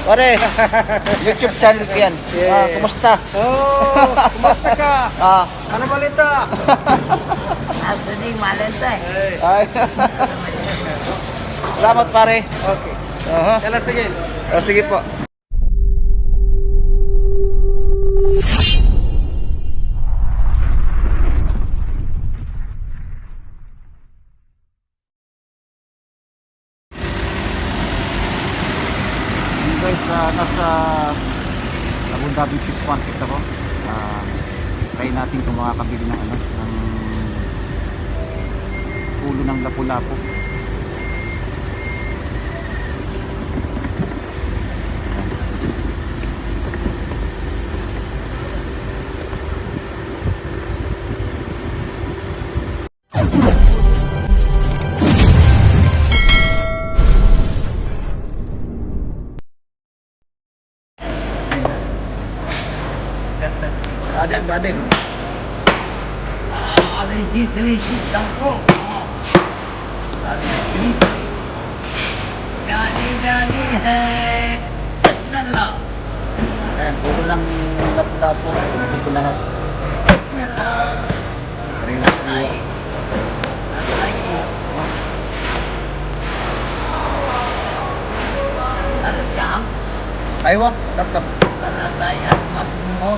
Pare, YouTube channel ko yan. Kumusta? Oh, kumusta ka? Ano balita? Asa ni malenta eh. Ay. Salamat pare. Okay. Kala sige. Sige po. Guys, nasa Laguna Beach Market ako. Try natin kung makakabili ng ng ulo ng lapu-lapu. Badeng. Alis ako. Dali, hey. Nala. Ayan, puro lang lapu-lapu. Hindi ko lahat. Ano siyang? Aywa, tap-tap. Panatayan mo.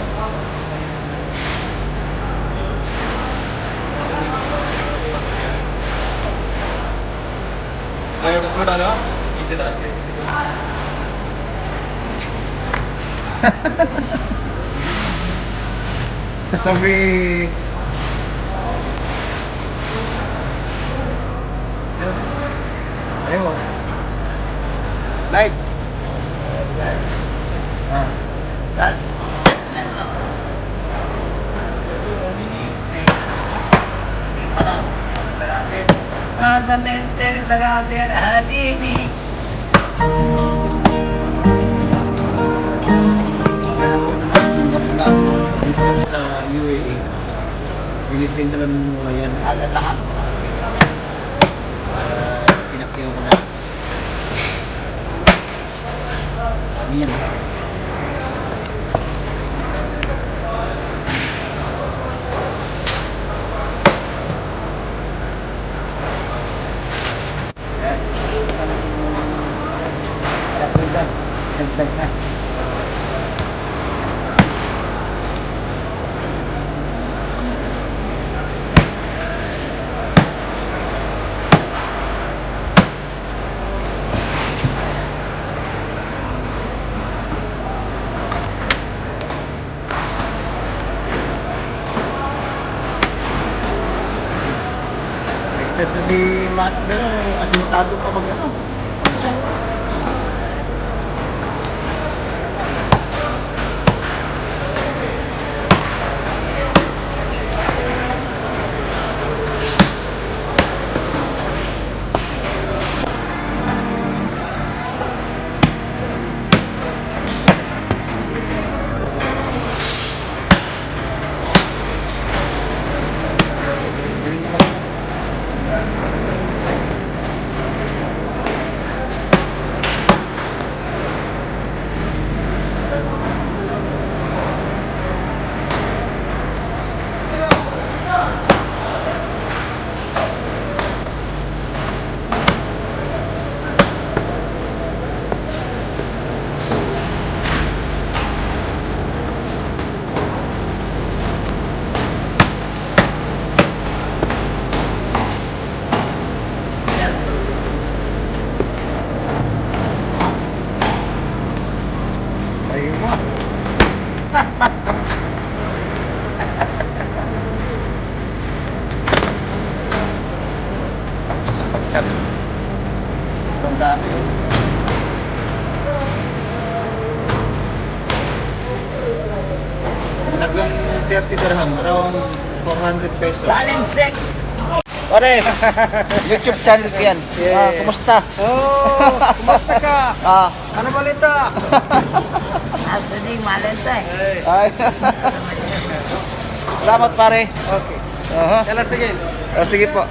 उसमें डालो इसी तरह के Sabi aywa. Light. Tas. Mente lagate hadini. Sa UAE. Pinitinda lang mo yan. Ada lahat. Pinakyaw ko na. Yan. Dagdag na. Ito di Matt, pero asintado pa mag ano. Ang dami. Naglang 30 dirham, around 400 pesos. Balinsek. Pare, YouTube channel ko yan. Kumusta? Oh, kumusta ka? Ano balita? Asa ni malenta eh. Ay. Salamat pare. Okay. Aha. Kala sige. Sige po.